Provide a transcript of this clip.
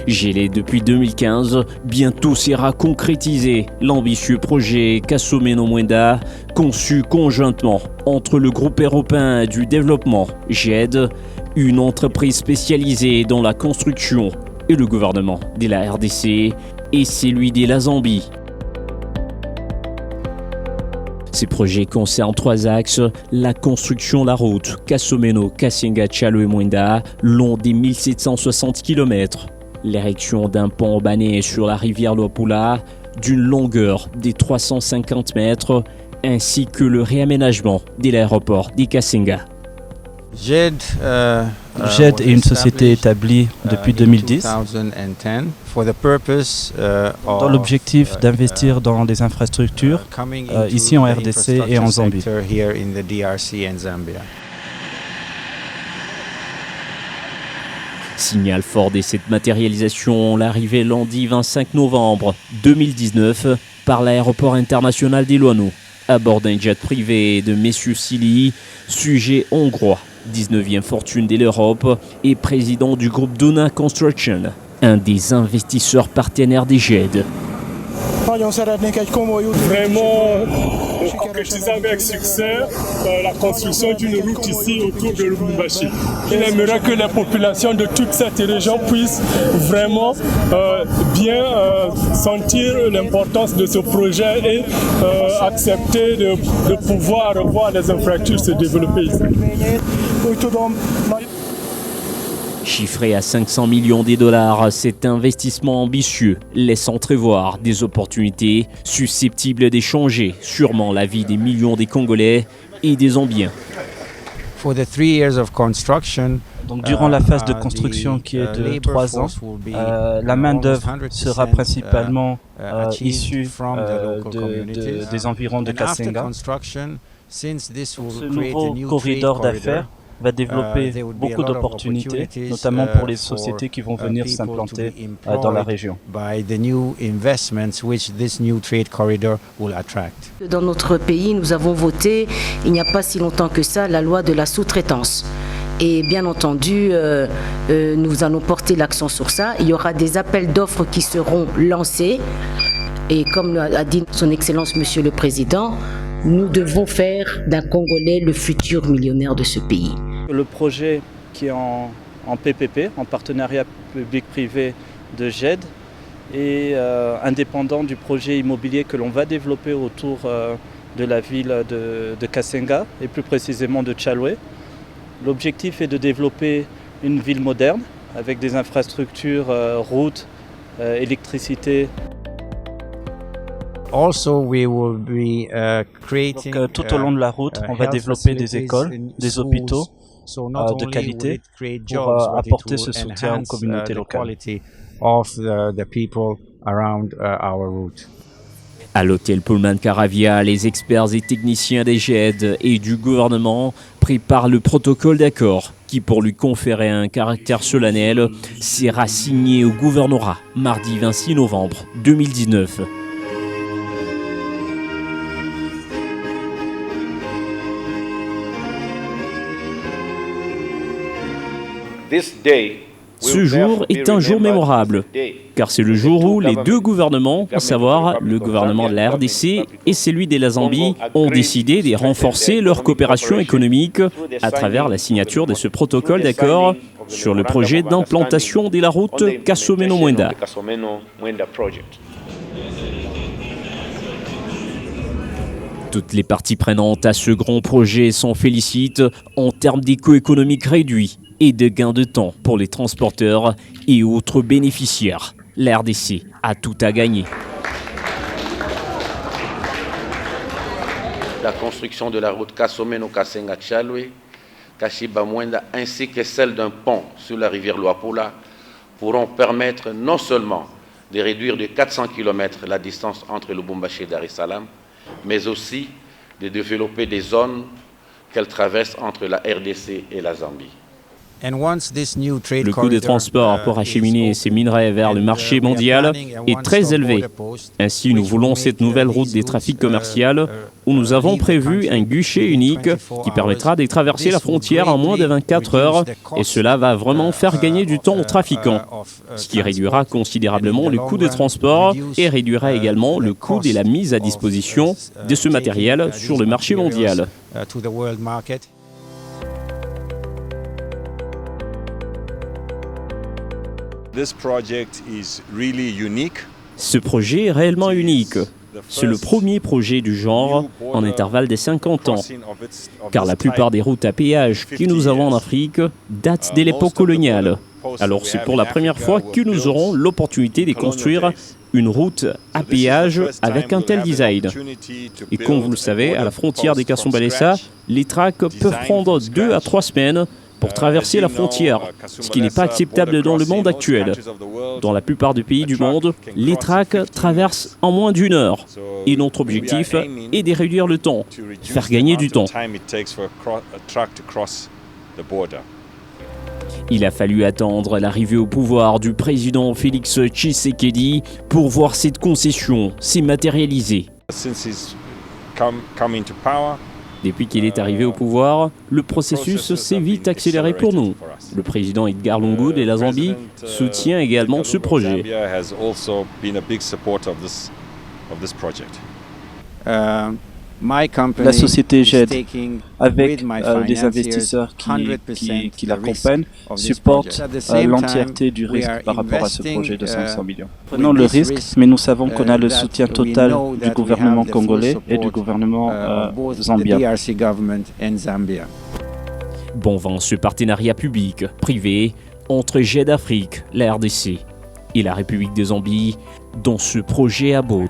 Gelé depuis 2015, bientôt sera concrétisé l'ambitieux projet Kasomeno Mwenda, conçu conjointement entre le groupe européen du développement, GED, une entreprise spécialisée dans la construction, et le gouvernement de la RDC et celui de la Zambie. Ces projets concernent 3 axes: la construction de la route Kasomeno-Kasenga-Tchalwe-Mwenda, long des 1760 km, l'érection d'un pont banné sur la rivière Luapula d'une longueur des 350 mètres, ainsi que le réaménagement de l'aéroport de Kasenga. GED est une société établie depuis 2010 dans l'objectif d'investir dans des infrastructures ici en RDC et en Zambie. Signal fort de cette matérialisation, l'arrivée lundi 25 novembre 2019 par l'aéroport international d'Iloano, à bord d'un jet privé de Messieurs Sili, sujet hongrois, 19e fortune de l'Europe et président du groupe Duna Construction, un des investisseurs partenaires des GED. Vraiment concrétiser avec succès la construction d'une route ici autour de Lubumbashi. Il aimerait que les populations de toute cette région puissent vraiment bien sentir l'importance de ce projet et accepter de pouvoir voir les infrastructures se développer ici. Chiffré à 500 millions de dollars, cet investissement ambitieux laisse entrevoir des opportunités susceptibles d'échanger sûrement la vie des millions des Congolais et des Zambiens. Donc, durant la phase de construction qui est de 3 ans, la main-d'œuvre sera principalement issue des environs de Kasenga. Ce nouveau corridor d'affaires va développer beaucoup d'opportunités, notamment pour les sociétés qui vont venir s'implanter dans la région. Dans notre pays, nous avons voté, il n'y a pas si longtemps que ça, la loi de la sous-traitance. Et bien entendu, nous allons porter l'accent sur ça. Il y aura des appels d'offres qui seront lancés. Et comme a dit son Excellence Monsieur le Président, nous devons faire d'un Congolais le futur millionnaire de ce pays. Le projet qui est en PPP, en partenariat public-privé de GED, est indépendant du projet immobilier que l'on va développer autour de la ville de Kasenga et plus précisément de Tchalwe. L'objectif est de développer une ville moderne avec des infrastructures, routes, électricité. Donc, tout au long de la route, on va développer des écoles, des hôpitaux de qualité pour apporter ce soutien aux communautés locales. À l'hôtel Pullman Caravia, les experts et techniciens des GED et du gouvernement préparent le protocole d'accord qui, pour lui conférer un caractère solennel, sera signé au gouvernorat mardi 26 novembre 2019. Ce jour est un jour mémorable, car c'est le jour où les 2 gouvernements, à savoir le gouvernement de la RDC et celui de la Zambie, ont décidé de renforcer leur coopération économique à travers la signature de ce protocole d'accord sur le projet d'implantation de la route Kasomeno Mwenda. Toutes les parties prenantes à ce grand projet s'en félicitent en termes d'éco économiques réduits et de gains de temps pour les transporteurs et autres bénéficiaires. La RDC a tout à gagner. La construction de la route Kasomeno-Kasenga-Tchalwe, Kashiba-Mwenda, ainsi que celle d'un pont sur la rivière Luapula pourront permettre non seulement de réduire de 400 km la distance entre Lubumbashi et Dar es Salaam, mais aussi de développer des zones qu'elle traverse entre la RDC et la Zambie. Le coût des transports pour acheminer ces minerais vers le marché mondial est très élevé. Ainsi, nous voulons cette nouvelle route des trafics commerciaux où nous avons prévu un guichet unique qui permettra de traverser la frontière en moins de 24 heures et cela va vraiment faire gagner du temps aux trafiquants, ce qui réduira considérablement le coût des transports et réduira également le coût de la mise à disposition de ce matériel sur le marché mondial. Ce projet est réellement unique. C'est le premier projet du genre en intervalle de 50 ans, car la plupart des routes à péage que nous avons en Afrique datent de l'époque coloniale. Alors c'est pour la première fois que nous aurons l'opportunité de construire une route à péage avec un tel design. Et comme vous le savez, à la frontière des Kasumbalesa, les tracks peuvent prendre 2 à 3 semaines pour traverser la frontière, ce qui n'est pas acceptable dans le monde actuel. Dans la plupart des pays du monde, les tracks traversent en moins d'1 heure. Et notre objectif est de réduire le temps, faire gagner du temps. Il a fallu attendre l'arrivée au pouvoir du président Félix Tshisekedi pour voir cette concession s'est matérialisée. Depuis qu'il est arrivé au pouvoir, le processus s'est vite accéléré pour nous. Le président Edgar Lungu de la Zambie soutient également ce projet. La société GED, avec des investisseurs qui l'accompagnent, supporte l'entièreté du risque par rapport à ce projet de 500 millions. Prenons le risque, mais nous savons qu'on a le soutien total du gouvernement congolais et du gouvernement zambien. Bon vent ce partenariat public-privé entre GED Afrique, la RDC et la République de Zambie dans ce projet à Boat.